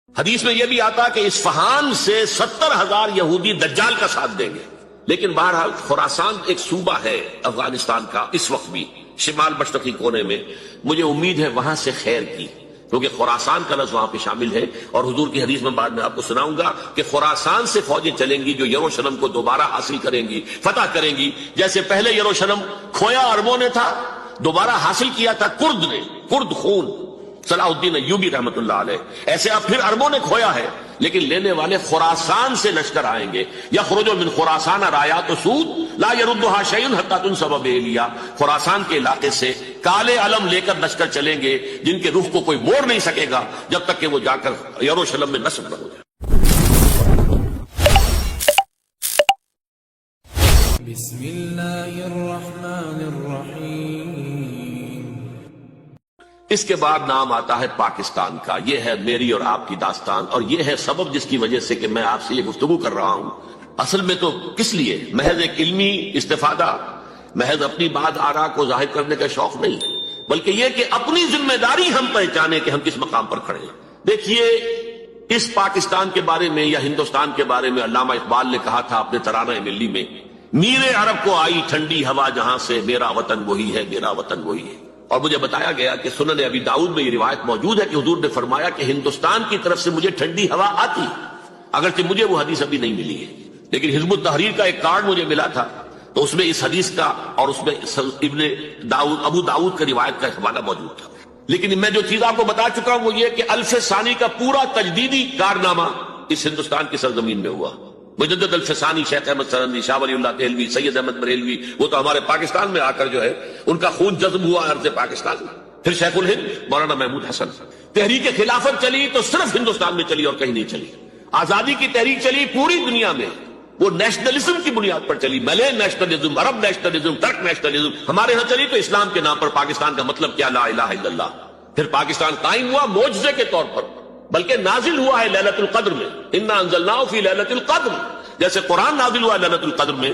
حدیث میں یہ بھی آتا کہ اصفہان سے 70,000 یہودی دجال کا ساتھ دیں گے، لیکن بہرحال خراسان ایک صوبہ ہے افغانستان کا اس وقت بھی شمال مشرقی کونے میں، مجھے امید ہے وہاں سے خیر کی، کیونکہ خراسان کا لفظ وہاں پہ شامل ہے، اور حضور کی حدیث میں بعد میں آپ کو سناؤں گا کہ خراسان سے فوجیں چلیں گی جو یروشلم کو دوبارہ حاصل کریں گی، فتح کریں گی، جیسے پہلے یروشلم کھویا عربوں نے تھا، دوبارہ حاصل کیا تھا کرد نے، کرد خون صلاح الدین ایوبی رحمت اللہ علیہ، ایسے اب پھر عربوں نے کھویا ہے، لیکن لینے والے خراسان سے لشکر آئیں گے، یخرج من خراسان رایات سود لا يردها شیء حتی تنصب بإیلیا، خراسان کے علاقے سے کالے علم لے کر لشکر چلیں گے جن کے رخ کو کوئی موڑ نہیں سکے گا جب تک کہ وہ جا کر یروشلم میں نصب نہ ہو جائے۔ بسم اللہ الرحمن الرحیم۔ اس کے بعد نام آتا ہے پاکستان کا، یہ ہے میری اور آپ کی داستان، اور یہ ہے سبب جس کی وجہ سے کہ میں آپ سے یہ گفتگو کر رہا ہوں۔ اصل میں تو کس لیے؟ محض ایک علمی استفادہ، محض اپنی بات آراء کو ظاہر کرنے کا شوق نہیں، بلکہ یہ کہ اپنی ذمہ داری ہم پہچانے کہ ہم کس مقام پر کھڑے ہیں۔ دیکھیے، اس پاکستان کے بارے میں یا ہندوستان کے بارے میں علامہ اقبال نے کہا تھا اپنے ترانہ ملی میں، میرے عرب کو آئی ٹھنڈی ہوا جہاں سے، میرا وطن وہی ہے، میرا وطن وہی ہے۔ اور مجھے بتایا گیا کہ سنن ابی داؤد میں یہ روایت موجود ہے کہ حضور نے فرمایا کہ ہندوستان کی طرف سے مجھے ٹھنڈی ہوا آتی، اگرچہ مجھے وہ حدیث ابھی نہیں ملی ہے، لیکن حزب التحریر کا ایک کارڈ مجھے ملا تھا، تو اس میں اس حدیث کا اور اس میں ابو داؤد کا روایت کا حوالہ موجود تھا۔ لیکن میں جو چیز آپ کو بتا چکا ہوں وہ یہ کہ الف ثانی کا پورا تجدیدی کارنامہ اس ہندوستان کی سرزمین میں ہوا۔ مجدد الف ثانی شیخ احمد سرندی، شاہ ولی اللہ دہلوی، سید احمد بریلوی، وہ تو ہمارے پاکستان میں آ کر جو ہے ان کا خون جذب ہوا ارض پاکستان میں۔ پھر شیخ الہند مولانا محمود حسن۔ تحریک خلافت چلی تو صرف ہندوستان میں چلی اور کہیں نہیں چلی۔ آزادی کی تحریک چلی پوری دنیا میں، وہ نیشنلزم کی بنیاد پر چلی، ملے نیشنلزم، عرب نیشنلزم، ترک نیشنلزم۔ ہمارے ہاں چلی تو اسلام کے نام پر پاکستان کا مطلب کیا؟ لا الہ الا اللہ۔ پھر پاکستان قائم ہوا معجزے کے طور پر، بلکہ نازل ہوا ہے لیلۃ القدر میں، انا انزلناہ فی لیلۃ القدر، جیسے قرآن نازل ہوا لیلۃ القدر میں،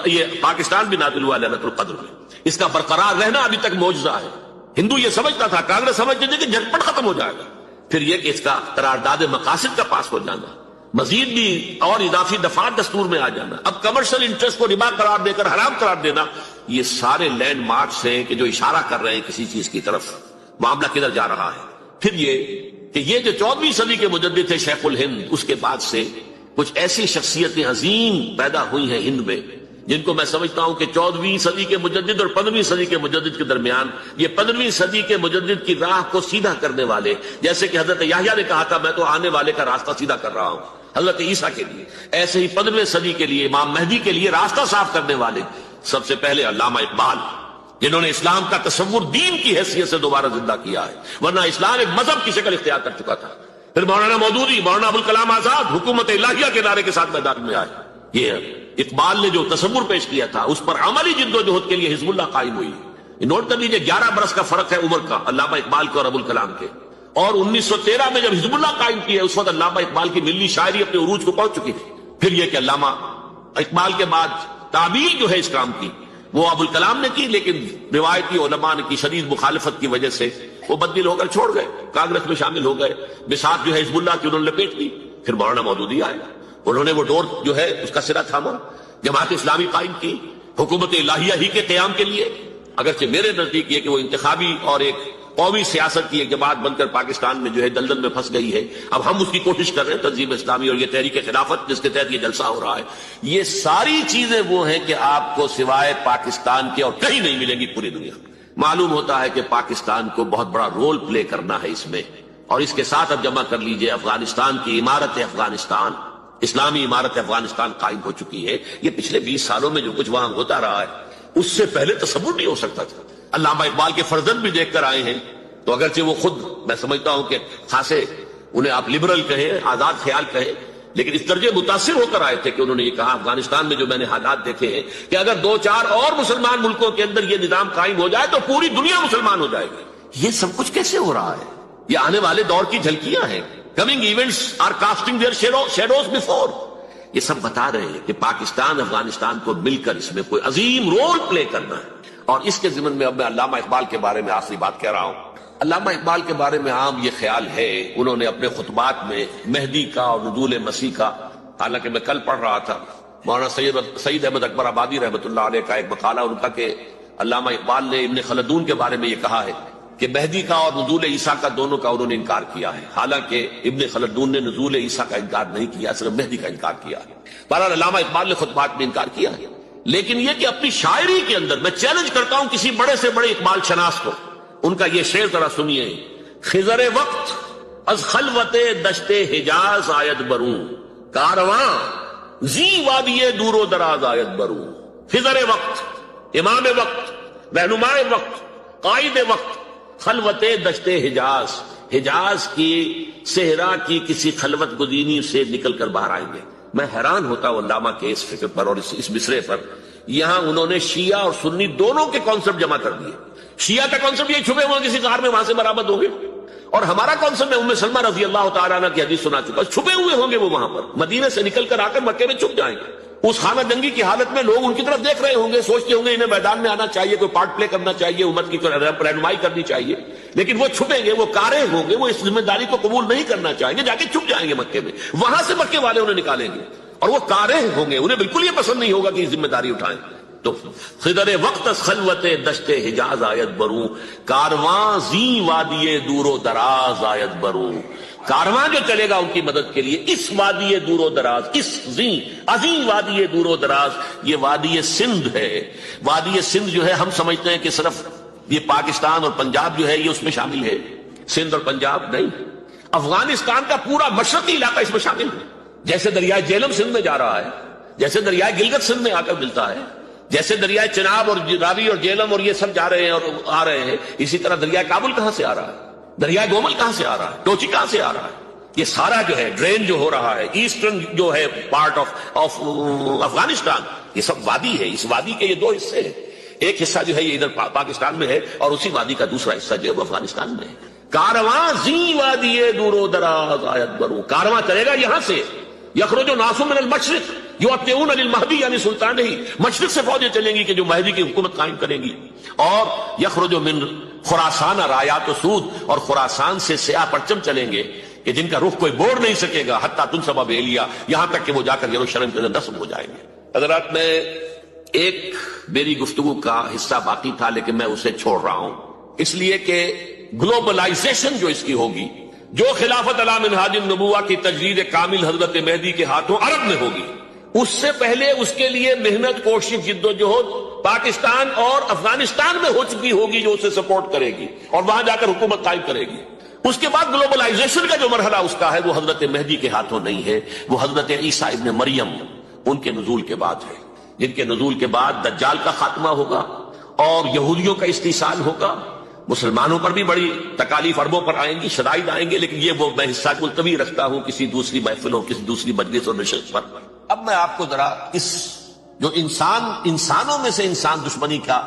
یہ پاکستان بھی نازل ہوا لیلۃ القدر میں۔ اس کا برقرار رہنا ابھی تک معجزہ ہے۔ ہندو یہ سمجھتا تھا، کانگریس سمجھتی تھی کہ جھٹپٹ ختم ہو جائے گا، پھر یہ کہ اس کا قرارداد مقاصد کا پاس ہو جانا، مزید بھی اور اضافی دفعات دستور میں آ جانا، اب کمرشل انٹرسٹ کو ربا قرار دے کر حرام قرار دینا، یہ سارے لینڈ مارکس ہیں کہ جو اشارہ کر رہے ہیں کسی چیز کی طرف، معاملہ کدھر جا رہا ہے۔ پھر یہ کہ یہ جو 14ویں صدی کے مجدد تھے شیخ الہند، اس کے بعد سے کچھ ایسی شخصیتیں عظیم پیدا ہوئی ہیں ہند میں، جن کو میں سمجھتا ہوں کہ 14ویں صدی کے مجدد اور 15ویں صدی کے مجدد کے درمیان، یہ 15ویں صدی کے مجدد کی راہ کو سیدھا کرنے والے، جیسے کہ حضرت یحییٰ نے کہا تھا میں تو آنے والے کا راستہ سیدھا کر رہا ہوں حضرت عیسیٰ کے لیے، ایسے ہی 15ویں صدی کے لیے امام مہدی کے لیے راستہ صاف کرنے والے سب سے پہلے علامہ اقبال، جنہوں نے اسلام کا تصور دین کی حیثیت سے دوبارہ زندہ کیا ہے، ورنہ اسلام ایک مذہب کی شکل اختیار کر چکا تھا۔ پھر مولانا مودودی، مولانا ابوالکلام آزاد حکومت الہیہ کے نعرے کے ساتھ میدان میں آئے۔ یہ اقبال نے جو تصور پیش کیا تھا اس پر عملی جد و جہد کے لیے حزب اللہ قائم ہوئی۔ نوٹ کر لیجیے 11 برس کا فرق ہے عمر کا علامہ اقبال کے اور ابوالکلام کے، اور 1913 میں جب حزب اللہ قائم کیا اس وقت علامہ اقبال کی ملی شاعری اپنے عروج کو پہنچ چکی تھی۔ پھر یہ کہ علامہ اقبال کے بعد تعبیر جو ہے اس کام کی وہ ابوالکلام نے کی، لیکن روایتی علماء کی شدید مخالفت کی وجہ سے وہ بددل ہو کر چھوڑ گئے، کانگریس میں شامل ہو گئے، بساط جو ہے حزب اللہ کی انہوں نے لپیٹ لی۔ پھر مولانا مودودی آئے، انہوں نے وہ ڈور جو ہے اس کا سرا تھاما، جماعت اسلامی قائم کی حکومت الہیہ ہی کے قیام کے لیے، اگرچہ میرے نزدیک یہ کہ وہ انتخابی اور ایک قومی سیاست کی ایک جماعت بن کر پاکستان میں جو ہے دلدل میں پھنس گئی ہے۔ اب ہم اس کی کوشش کر رہے ہیں، تنظیم اسلامی اور یہ تحریک خلافت جس کے تحت یہ جلسہ ہو رہا ہے، یہ ساری چیزیں وہ ہیں کہ آپ کو سوائے پاکستان کے اور کہیں نہیں ملیں گی پوری دنیا میں۔ معلوم ہوتا ہے کہ پاکستان کو بہت بڑا رول پلے کرنا ہے اس میں، اور اس کے ساتھ اب جمع کر لیجئے افغانستان کی عمارت افغانستان، اسلامی عمارت افغانستان قائم ہو چکی ہے۔ یہ پچھلے 20 سالوں میں جو کچھ وہاں ہوتا رہا ہے اس سے پہلے تصور نہیں ہو سکتا تھا۔ علامہ اقبال کے فرزند بھی دیکھ کر آئے ہیں، تو اگرچہ وہ خود میں سمجھتا ہوں کہ خاصے انہیں آپ لبرل کہیں، آزاد خیال کہیں، لیکن اس درجے متاثر ہو کر آئے تھے کہ انہوں نے یہ کہا افغانستان میں جو میں نے حالات دیکھے ہیں کہ اگر 2-4 اور مسلمان ملکوں کے اندر یہ نظام قائم ہو جائے تو پوری دنیا مسلمان ہو جائے گی۔ یہ سب کچھ کیسے ہو رہا ہے؟ یہ آنے والے دور کی جھلکیاں ہیں۔ Coming events are casting their shadows before. یہ سب بتا رہے ہیں کہ پاکستان افغانستان کو مل کر اس میں کوئی عظیم رول پلے کرنا ہے، اور اس کے ضمن میں اب میں علامہ اقبال کے بارے میں آخری بات کہہ رہا ہوں۔ علامہ اقبال کے بارے میں عام یہ خیال ہے، انہوں نے اپنے خطبات میں مہدی کا اور نزول مسیح کا، حالانکہ میں کل پڑھ رہا تھا مولانا سعید احمد اکبر آبادی رحمۃ اللہ علیہ کا ایک مقالہ ان کا، کہ علامہ اقبال نے ابن خلدون کے بارے میں یہ کہا ہے کہ مہدی کا اور نزول عیسیٰ کا دونوں کا انہوں نے انکار کیا ہے، حالانکہ ابن خلدون نے نزول عیسیٰ کا انکار نہیں کیا، صرف مہدی کا انکار کیا ہے۔ بہرحال علامہ اقبال نے خطبات میں انکار کیا ہے، لیکن یہ کہ اپنی شاعری کے اندر میں چیلنج کرتا ہوں کسی بڑے سے بڑے اقبال شناس کو، ان کا یہ شعر ذرا سنیے: خضر وقت از خلوت دشت حجاز آیت بروں، کارواں زی وادی دور و دراز آیت بروں۔ خضر وقت، امام وقت، رہنما وقت، قائد وقت، خلوت دشت حجاز، حجاز کی صحرا کی کسی خلوت گزینی سے نکل کر باہر آئیں گے۔ میں حیران ہوتا ہوں علامہ کے اس فکر پر اور اس مصرے پر۔ یہاں انہوں نے شیعہ اور سنی دونوں کے کانسیپٹ جمع کر دیے۔ شیعہ کا کانسیپٹ یہ چھپے ہوئے کسی غار میں وہاں سے برآمد ہوں گے، اور ہمارا کانسیپٹ میں ام سلمہ رضی اللہ تعالیٰ عنہ کی حدیث سنا چکا، چھپے ہوئے ہوں گے وہ وہاں پر، مدینے سے نکل کر آ کر مکے میں چھپ جائیں گے۔ اس خانہ جنگی کی حالت میں لوگ ان کی طرف دیکھ رہے ہوں گے، سوچتے ہوں گے انہیں میدان میں آنا چاہیے، کوئی پارٹ پلے کرنا چاہیے، امت کی رہنمائی کرنی چاہیے، لیکن وہ چھپیں گے، وہ کارے ہوں گے، وہ اس ذمہ داری کو قبول نہیں کرنا چاہیں گے، جا کے چھپ جائیں گے مکے میں، وہاں سے مکے والے انہیں نکالیں گے، اور وہ کارے ہوں گے، انہیں بالکل یہ پسند نہیں ہوگا کہ یہ ذمہ داری اٹھائیں۔ تو خضر وقت خلوت دشت حجاز آیت بروں، کارواں زی وادی دور و دراز آیت بروں۔ کارواں جو چلے گا ان کی مدد کے لیے اس وادی دور و دراز، اس عظیم وادی دور و دراز، یہ وادی سندھ ہے۔ وادی سندھ جو ہے ہم سمجھتے ہیں کہ صرف یہ پاکستان اور پنجاب جو ہے یہ اس میں شامل ہے، سندھ اور پنجاب نہیں، افغانستان کا پورا مشرقی علاقہ اس میں شامل ہے۔ جیسے دریائے جہلم سندھ میں جا رہا ہے، جیسے دریائے گلگت سندھ میں آ کر ملتا ہے، جیسے دریائے چناب اور راوی اور جہلم اور یہ سب جا رہے ہیں اور آ رہے ہیں، اسی طرح دریائے کابل کہاں سے آ رہا ہے، دریائے گومل کہاں سے آ رہا ہے، ٹوچی کہاں سے آ رہا ہے، یہ سارا جو ہے ڈرین جو ہو رہا ہے ایسٹرن جو ہے پارٹ آف افغانستان، یہ سب وادی ہے۔ اس وادی کے یہ دو حصے ہیں، ایک حصہ جو ہے یہ ادھر پاکستان میں ہے، اور اسی وادی کا دوسرا حصہ جو ہے وہ افغانستان میں ہے۔ کارواں زی وادی دور و دراز آیت بروں، کارواں چلے گا یہاں سے، یخرج ناس من المشرق یؤتون للمہدی یعنی سلطان ہی، مشرق سے فوجیں چلیں گی کہ جو مہدی کی حکومت قائم کریں گی، اور یخرج من خراسان رایات و سود، اور خراسان سے سیاہ پرچم چلیں گے کہ جن کا رخ کوئی بوڑ نہیں سکے گا، حتیٰ تنصب بیلیا، یہاں تک کہ وہ جا کر یروشلم کے اندر نصب ہو جائیں گے۔ حضرات، میں ایک میری گفتگو کا حصہ باقی تھا لیکن میں اسے چھوڑ رہا ہوں، اس لیے کہ گلوبلائزیشن جو اس کی ہوگی، جو خلافت علی منہاج النبوہ کی تجدید کامل حضرت مہدی کے ہاتھوں عرب میں ہوگی، اس سے پہلے اس کے لیے محنت، کوشش، جد و جہد پاکستان اور افغانستان میں ہو چکی ہوگی جو اسے سپورٹ کرے گی اور وہاں جا کر حکومت قائم کرے گی۔ اس کے بعد گلوبلائزیشن کا جو مرحلہ اس کا ہے وہ حضرت مہدی کے ہاتھوں نہیں ہے، وہ حضرت عیسیٰ ابن مریم ان کے نزول کے بعد ہے، جن کے نزول کے بعد دجال کا خاتمہ ہوگا اور یہودیوں کا استحصال ہوگا۔ مسلمانوں پر بھی بڑی تکالیف اربوں پر آئیں گی، شدائد آئیں گے، لیکن یہ وہ میں حصہ ملتوی رکھتا ہوں کسی دوسری محفل اور کسی دوسری مجلس اور نشست پر۔ اب میں آپ کو ذرا اس جو انسانوں میں سے انسان دشمنی کا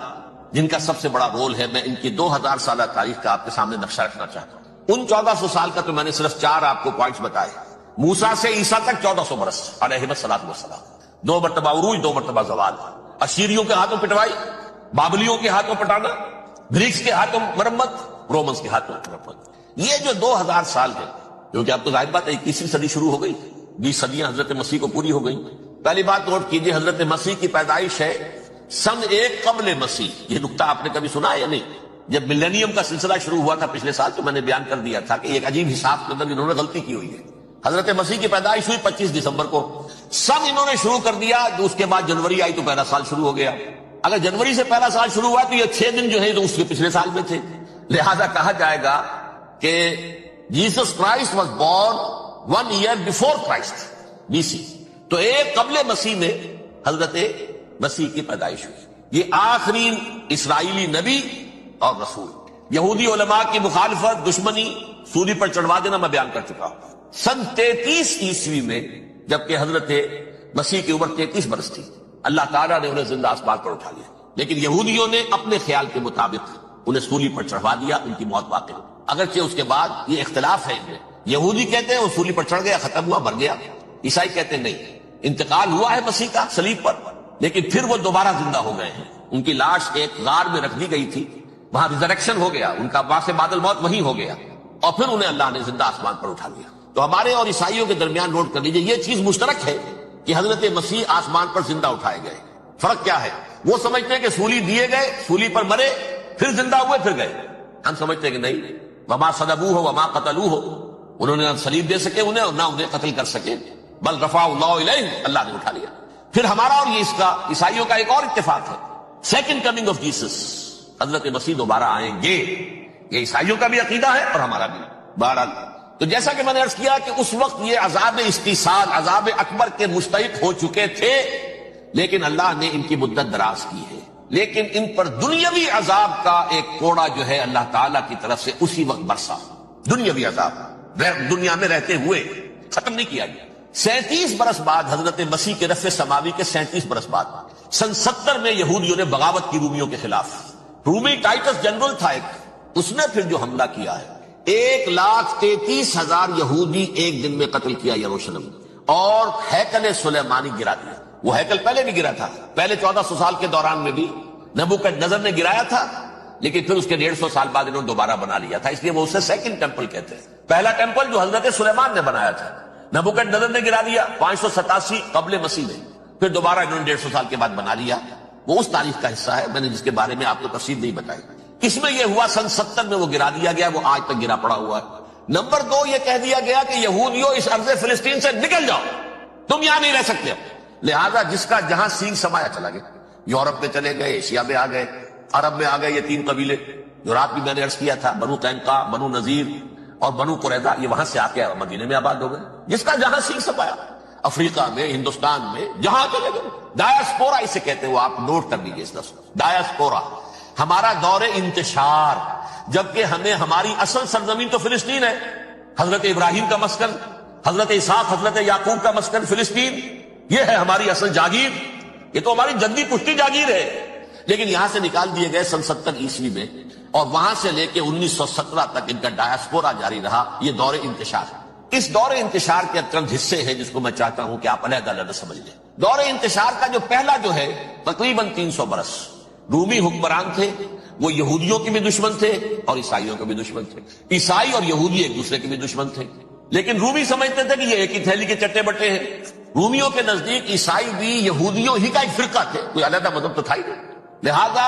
جن کا سب سے بڑا رول ہے، میں ان کی 2000 سالہ تاریخ کا آپ کے سامنے نقشہ رکھنا چاہتا ہوں۔ ان 1400 سال کا تو میں نے صرف 4 آپ کو پوائنٹس بتائے۔ موسیٰ سے عیسیٰ تک 1400 برس علیہ الصلوۃ والسلام، 2 مرتبہ عروج، 2 مرتبہ زوال، اشیریوں کے ہاتھوں پٹوائی، بابلیوں کے ہاتھوں پٹانا، گریکس کے ہاتھوں مرمت، رومنس کے ہاتھوں مرمت۔ یہ جو 2000 سال ہے، کیونکہ اب تو ظاہر بات ہے 21ویں صدی شروع ہو گئی، 20 صدیاں حضرت مسیح کو پوری ہو گئی۔ پہلی بات نوٹ کیجئے، حضرت مسیح کی پیدائش ہے سن 1 قبل مسیح۔ یہ نقطہ آپ نے کبھی سنا ہے یا نہیں؟ جب ملینیم کا سلسلہ شروع ہوا تھا پچھلے سال تو میں نے بیان کر دیا تھا کہ ایک عجیب حساب کے اندر انہوں نے غلطی کی ہوئی ہے۔ حضرت مسیح کی پیدائش ہوئی 25 دسمبر کو، سن انہوں نے شروع کر دیا، اس کے بعد جنوری آئی تو پہلا سال شروع ہو گیا۔ اگر جنوری سے پہلا سال شروع ہوا تو یہ 6 دن جو ہے تو اس کے پچھلے سال میں تھے، لہذا کہا جائے گا کہ Jesus Christ was born 1 year before Christ BC، تو 1 قبل مسیح میں حضرت مسیح کی پیدائش ہوئی۔ یہ آخری اسرائیلی نبی اور رسول۔ یہودی علماء کی مخالفت، دشمنی، سولی پر چڑھوا دینا میں بیان کر چکا ہوں۔ سن 33 عیسوی میں جبکہ حضرت مسیح کی عمر 33 برس تھی، اللہ تعالیٰ نے انہیں زندہ آسمان پر اٹھا لیا، لیکن یہودیوں نے اپنے خیال کے مطابق انہیں سولی پر چڑھوا دیا، ان کی موت واقع ہوئی۔ اگرچہ اس کے بعد یہ اختلاف ہے ان میں، یہودی کہتے ہیں وہ سولی پر چڑھ گیا، ختم ہوا، مر گیا، عیسائی کہتے ہیں نہیں، انتقال ہوا ہے مسیح کا صلیب پر، لیکن پھر وہ دوبارہ زندہ ہو گئے ہیں۔ ان کی لاش ایک غار میں رکھ دی گئی تھی وہاں ریزریکشن ہو گیا، ان کا وہاں سے بعد الموت وہیں ہو گیا، اور پھر انہیں اللہ نے زندہ آسمان پر اٹھا لیا۔ تو ہمارے اور عیسائیوں کے درمیان نوٹ کر لیجئے، یہ چیز مشترک ہے کہ حضرت مسیح آسمان پر زندہ اٹھائے گئے۔ فرق کیا ہے؟ وہ سمجھتے ہیں کہ سولی دیے گئے، سولی پر مرے، پھر زندہ ہوئے، پھر گئے۔ ہم سمجھتے ہیں کہ نہیں، وما صلبوہ وما قتلوہ، انہوں نے نہ صلیب دے سکے انہیں اور نہ انہیں قتل کر سکے، بل رفع اللہ الیہ، اللہ نے اٹھا لیا۔ پھر ہمارا اور یہ اس کا عیسائیوں کا ایک اور اتفاق ہے، سیکنڈ کمنگ آف جیسس، حضرت مسیح دوبارہ آئیں گے، یہ عیسائیوں کا بھی عقیدہ ہے اور ہمارا بھی۔ بہرحال تو جیسا کہ میں نے عرض کیا کہ اس وقت یہ عذاب استیصال، عذاب اکبر کے مستحق ہو چکے تھے، لیکن اللہ نے ان کی مدت دراز کی ہے، لیکن ان پر دنیاوی عذاب کا ایک کوڑا جو ہے اللہ تعالیٰ کی طرف سے اسی وقت برسا۔ دنیاوی عذاب دنیا میں رہتے ہوئے ختم نہیں کیا گیا۔ 37 برس بعد حضرت مسیح کے رفع سماوی کے 37 برس بعد سن 70 میں یہودیوں نے بغاوت کی رومیوں کے خلاف، رومی ٹائٹس جنرل تھا ایک، اس نے پھر جو حملہ کیا ہے، 1,33,000 یہودی ایک دن میں قتل کیا یروشلم، اور ہیکل سلیمانی گرا دیا۔ وہ ہیکل پہلے بھی گرا تھا، پہلے 1400 سال کے دوران میں بھی نبوکدنضر نے گرایا تھا، لیکن پھر اس کے 150 سال بعد انہوں نے دوبارہ بنا لیا تھا، اس لیے وہ اسے سیکنڈ ٹیمپل کہتے ہیں۔ پہلا ٹیمپل جو حضرت سلیمان نے بنایا تھا، نبوکدنضر نے گرا دیا 587 قبل مسیح میں، پھر دوبارہ انہوں نے 150 سال کے بعد بنا لیا۔ وہ اس تاریخ کا حصہ ہے، میں نے جس کے بارے میں آپ کو تفصیل نہیں بتائی۔ اس میں یہ ہوا سن 70 میں وہ گرا دیا گیا، وہ آج تک گرا پڑا ہوا ہے۔ نمبر 2 یہ کہہ دیا گیا کہ یہودیوں اس ارض فلسطین سے نکل جاؤ، تم یہاں نہیں رہ سکتے۔ لہذا جس کا جہاں سینگ سمایا چلا گیا، یورپ میں چلے گئے، ایشیا میں آ گئے، عرب میں آ گئے، یہ 3 قبیلے جو رات بھی میں نے عرض کیا تھا، بنو قینقاع، بنو نذیر اور بنو قریظہ، یہ وہاں سے آ کے مدینے میں آباد ہو گئے، جس کا جہاں سینگ سمایا، افریقہ میں، ہندوستان میں، جہاں چلے گئے۔ ڈایاسپورا اسے کہتے ہیں، وہ آپ نوٹ کر لیجیے اس لفظ، ڈایاسپورا، ہمارا دور انتشار، جبکہ ہمیں ہماری اصل سرزمین تو فلسطین ہے، حضرت ابراہیم کا مسکن، حضرت اسحاق، حضرت یعقوب کا مسکن فلسطین، یہ ہے ہماری اصل جاگیر، یہ تو ہماری جدی پشتی جاگیر ہے، لیکن یہاں سے نکال دیے گئے سن 70 عیسوی میں، اور وہاں سے لے کے 1917 تک ان کا ڈایاسپورا جاری رہا۔ یہ دور انتشار ہے۔ اس دور انتشار کے چند حصے ہیں جس کو میں چاہتا ہوں کہ آپ علیحدہ علیحدہ سمجھ لیں۔ دور انتشار کا جو پہلا جو ہے تقریباً 300 برس رومی حکمران تھے، وہ یہودیوں کے بھی دشمن تھے اور عیسائیوں کے بھی دشمن تھے، عیسائی اور یہودی ایک دوسرے کے بھی دشمن تھے، لیکن رومی سمجھتے تھے کہ یہ ایک ہی تھیلی کے چٹے بٹے ہیں۔ رومیوں کے نزدیک عیسائی بھی یہودیوں ہی کا ایک فرقہ تھے، کوئی علیحدہ مذہب تو تھا ہی نہیں، لہذا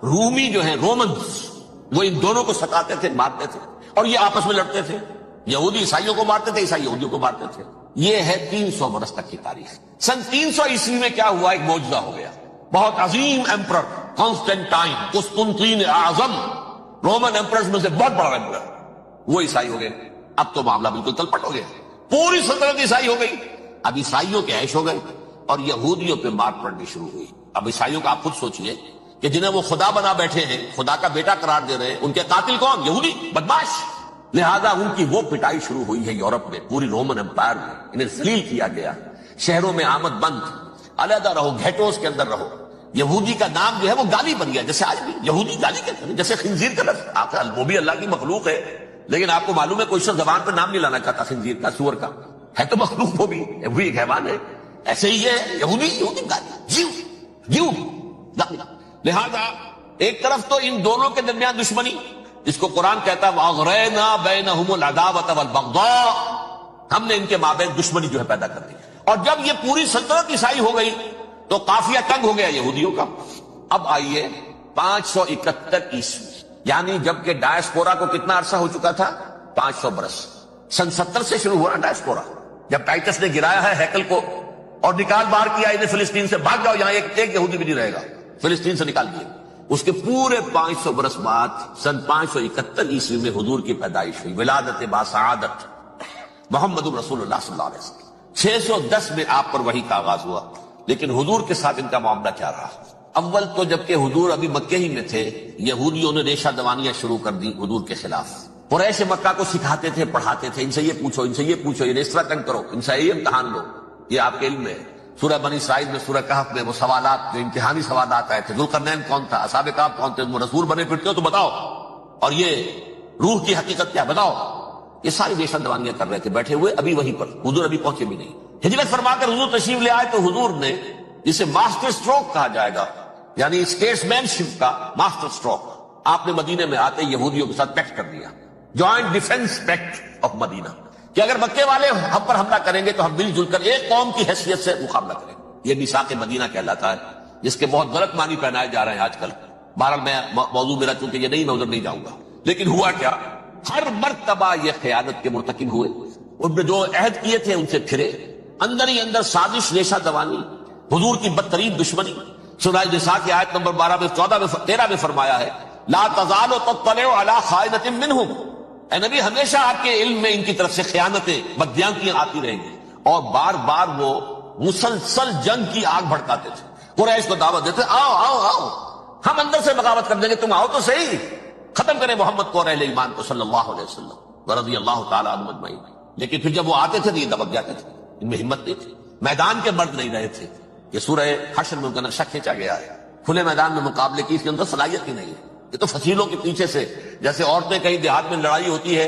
رومی جو ہیں رومنز، وہ ان دونوں کو ستاتے تھے، مارتے تھے، اور یہ آپس میں لڑتے تھے، یہودی عیسائیوں کو مارتے تھے، عیسائی یہودیوں کو مارتے تھے۔ یہ ہے 300 برس تک کی تاریخ۔ سن 300 عیسوی میں کیا ہوا، ایک معجزہ ہو گیا۔ بہت عظیم ایمپرر کانسٹینٹائن، قسطنطین اعظم، رومن ایمپررز میں سے بہت بڑا ایمپرر، وہ عیسائی ہو گئے۔ اب تو معاملہ بالکل تلپٹ ہو گیا، پوری سلطنت عیسائی ہو گئی۔ اب عیسائیوں کے عیش ہو گئے اور یہودیوں پہ مار پڑنی شروع ہوئی۔ اب عیسائیوں کا آپ خود سوچئے کہ جنہیں وہ خدا بنا بیٹھے ہیں، خدا کا بیٹا قرار دے رہے ہیں، ان کے قاتل کون؟ یہودی، بدماش۔ لہذا ان کی وہ پٹائی شروع ہوئی ہے یورپ میں، پوری رومن امپائر میں، انہیں ذلیل کیا گیا، شہروں میں آمد بند، علیحدہ رہو، گھیٹوز کے اندر رہو۔ یہودی کا نام جو ہے وہ گالی بن گیا، جیسے آج بھی یہودی گالی کہتے ہیں، جیسے خنزیر کا لفظ، آخر وہ بھی اللہ کی مخلوق ہے، لیکن آپ کو معلوم ہے کوئی شخص زبان پہ نام نہیں لانا چاہتا خنزیر کا، سور کا، ہے تو مخلوق، وہ بھی ایک حیوان ہے، ایسے ہی ہے یہودی گالی، جیو گالی۔ لہذا ایک طرف تو ان دونوں کے درمیان دشمنی، جس کو قرآن کہتا ہے وَأَغْرَيْنَا بَيْنَهُمُ الْعَدَاوَةَ وَالْبَغْضَاءَ، ہم نے ان کے مابین دشمنی جو ہے پیدا کر دی۔ اور جب یہ پوری سلطنت عیسائی ہو گئی تو قافیہ تنگ ہو گیا یہودیوں کا۔ اب آئیے 571 عیسوی، یعنی جبکہ ڈایاسپورا کو کتنا عرصہ ہو چکا تھا؟ 500 برس۔ سن 70 سے شروع ہوا ڈایاسپورا، جب ٹائٹس نے گرایا ہے ہیکل کو اور نکال باہر کیا انہیں فلسطین سے، بھاگ جاؤ، یہاں ایک یہودی بھی نہیں رہے گا، فلسطین سے نکال دیے۔ اس کے پورے 500 برس بعد سن 571 عیسوی میں حضور کی پیدائش ہوئی، ولادت باسعادت محمد رسول اللہ صلی اللہ علیہ وسلم۔ 610 میں آپ پر وحی کا آغاز ہوا، لیکن حضور کے ساتھ ان کا معاملہ کیا رہا؟ اول تو جبکہ حضور ابھی مکے ہی میں تھے، یہودیوں نے ریشہ دوانیاں شروع کر دی حضور کے خلاف۔ قریش مکہ کو سکھاتے تھے، پڑھاتے تھے، ان سے یہ پوچھو، ان سے یہ پوچھو، انہیں اس طرح تنگ کرو، ان سے یہ امتحان لو۔ یہ آپ کے علم میں سورہ بنی اسرائیل میں، سورہ کہف میں وہ سوالات، جو امتحانی سوالات آئے تھے، ذوالقرنین کون تھا، اصحاب کہف کون تھے، تم رسول بنے پھرتے ہو تو بتاؤ، اور یہ روح کی حقیقت کیا بتاؤ۔ یہ ساری ریشہ دوانیاں کر رہے تھے بیٹھے ہوئے، ابھی وہیں پر حضور ابھی پہنچے بھی نہیں۔ ہجرت فرما کر حضور تشریف لے آئے تو حضور نے جسے ماسٹر سٹروک کہا جائے گا، یعنی اسٹیٹس مین شپ کا ماسٹر سٹروک، آپ نے مدینے میں آتے یہودیوں کے ساتھ پیکٹ کر دیا، جوائنٹ ڈیفنس پیکٹ آف مدینہ، کہ اگر مکے والے ہم پر حملہ کریں گے تو ہم مل جل کر ایک قوم کی حیثیت سے مقابلہ کریں گے۔ یہ میثاق مدینہ کہلاتا ہے، جس کے بہت غلط معنی پہنائے جا رہے ہیں آج کل۔ بہرحال میں موضوع میرا چونکہ یہ نہیں، میں ادھر نہیں جاؤں گا، لیکن ہوا کیا، ہر مرتبہ یہ خیانت کے مرتکب ہوئے، ان نے جو عہد کیے تھے ان سے پھرے، اندر ہی اندر سازش، ریشہ دوانی، حضور کی بدترین دشمنی۔ سورہ نساء کی آیت نمبر 12 میں 14 میں 13 میں فرمایا ہے لا تزال تطلع علی خائنۃ منہم، اے نبی ہمیشہ آپ کے علم میں ان کی طرف سے خیانتیں، بدیانتیاں آتی رہیں گی، اور بار بار وہ مسلسل جنگ کی آگ بھڑکاتے تھے، قریش کو دعوت دیتے آؤ آؤ آؤ ہم اندر سے بغاوت کر دیں گے، تم آؤ تو صحیح، ختم کریں محمد کو اور اہل ایمان کو صلی اللہ علیہ وسلم ورضی اللہ تعالی عنہم اجمعین۔ لیکن پھر جب وہ آتے تھے تو یہ دبک جاتے تھے، ان میں ہمت نہیں تھی، میدان کے مرد نہیں رہے تھے۔ یہ سورہ حشر میں ان کا نقشہ کھینچا گیا ہے، کھلے میدان میں مقابلے کی اس کے اندر صلاحیت ہی نہیں ہے، یہ تو فصیلوں کے پیچھے سے، جیسے عورتیں کہیں دیہات میں لڑائی ہوتی ہے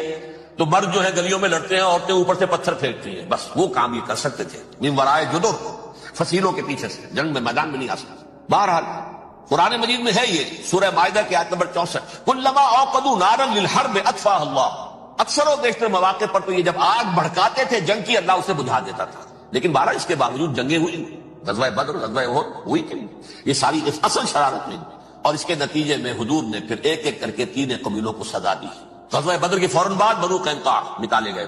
تو مرد جو ہے گلیوں میں لڑتے ہیں، عورتیں اوپر سے پتھر پھینکتی ہیں، بس وہ کام یہ کر سکتے تھے، من ورائے جدر، فصیلوں کے پیچھے سے، جنگ میں میدان میں نہیں آ سکتے۔ بہرحال قرآن مجید میں ہے یہ، سورہ مائدہ کی آیت نمبر 64، کلما اوقدوا نارا للحرب اطفاها اللہ، اکثر و بیشتر مواقع پر تو یہ جب آگ بھڑکاتے تھے جنگ کی، اللہ اسے بجھا دیتا تھا۔ لیکن بہرحال اس کے باوجود جنگیں ہوئی، غزوہ بدر، غزوہ احد ہوئی کہ نہیں، یہ ساری اس اصل شرارت میں، اور اس کے نتیجے میں حضور نے پھر ایک ایک کر کے 3 قبیلوں کو سزا دی۔ غزوہ بدر کے فوراً بعد بنو قینقاع نکالے گئے،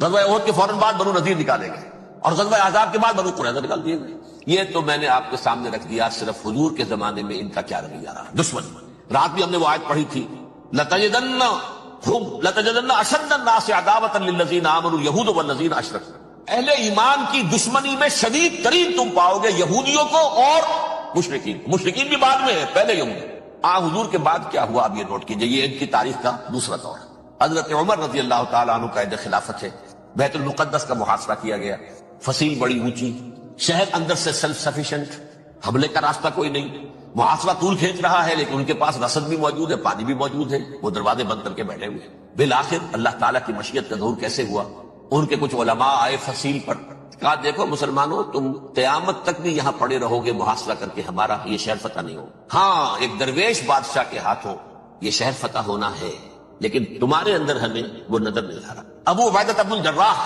غزوہ احد کے فوراً بعد بنو نذیر نکالے گئے، اور غزوہ احزاب کے بعد بنو قریظہ نکال دیے گئے۔ یہ تو میں نے آپ کے سامنے رکھ دیا صرف حضور کے زمانے میں ان کا کیا رویہ رہا، دشمن۔ رات بھی ہم نے وہ آیت پڑھی تھی، لَتَجِدَنَّ أَشَدَّ النَّاسِ عَدَاوَةً لِلَّذِينَ آمَنُوا الْيَهُودُ وَالَّذِينَ أَشْرَكُوا، اہل ایمان کی دشمنی میں شدید ترین تم پاؤ گے یہودیوں کو اور مشرکین، مشرکین بھی بعد میں ہے، پہلے یہود۔ حضور کے بعد کیا ہوا اب یہ نوٹ کیجئے، یہ ان کی تاریخ کا دوسرا دور ہے۔ حضرت عمر رضی اللہ تعالیٰ عنہ قائد خلافت ہے، بیت المقدس کا محاصرہ کیا گیا، فصیل بڑی اونچی، شہر اندر سے سیلف سفیشینٹ، حملے کا راستہ کوئی نہیں، محاصرہ طول کھینچ رہا ہے، لیکن ان کے پاس رسد بھی موجود ہے، پانی بھی موجود ہے، وہ دروازے بند کر کے بیٹھے ہوئے۔ بالآخر اللہ تعالیٰ کی مشیت کا ظہور کیسے ہوا، ان کے کچھ علماء آئے فصیل پر، کہا دیکھو مسلمانوں تم قیامت تک بھی یہاں پڑے رہو گے محاصرہ کر کے، ہمارا یہ شہر فتح نہیں ہو، ہاں ایک درویش بادشاہ کے ہاتھوں یہ شہر فتح ہونا ہے، لیکن تمہارے اندر ہمیں وہ نظر نہیں آ رہا۔ ابو عبیدہ بن الجراح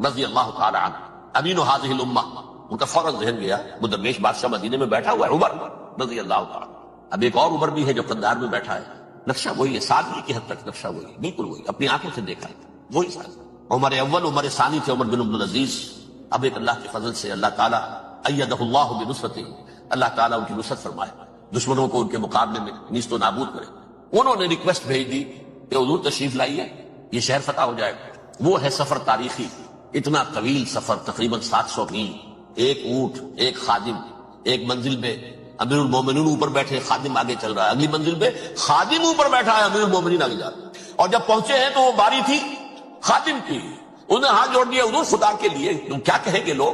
رضی اللہ تعالی عنہ امین هذه الامہ، ان کا فوراً ذہن گیا وہ درویش بادشاہ مدینے میں بیٹھا ہوا ہے، عمر رضی اللہ تعالی۔ اب ایک اور عمر بھی ہے جو قندھار میں بیٹھا ہے، نقشہ وہی ہے، سادگی کی حد تک نقشہ وہی، بالکل وہی، اپنی آنکھوں سے دیکھا ہے وہی سادگی۔ عمر اول، عمر ثانی تھے عمر بن عبد العزیز۔ اب ایک اللہ کے فضل سے اللہ تعالیٰ ایدہ اللہ بنصرتہ، اللہ تعالیٰ ان کی نصرت فرمائے، دشمنوں کو ان کے مقابلے میں نیست و نابود کرے۔ انہوں نے ریکویسٹ بھیج دی کہ حضور تشریف لائیے، یہ شہر فتح ہو جائے گا۔ وہ ہے سفر تاریخی، اتنا طویل سفر، تقریباً 700 میل، ایک اونٹ، ایک خادم، ایک منزل میں امیر المومنین اوپر بیٹھے، خادم آگے چل رہا ہے، اگلی منزل پہ خادم اوپر بیٹھا ہے، امیر المومنین آگے جا رہا ہے۔ اور جب پہنچے ہیں تو وہ باری تھی خادم کی، انہوں نے ہاتھ جوڑ دیا، حضور خدا کے لیے تم کیا کہیں گے لوگ،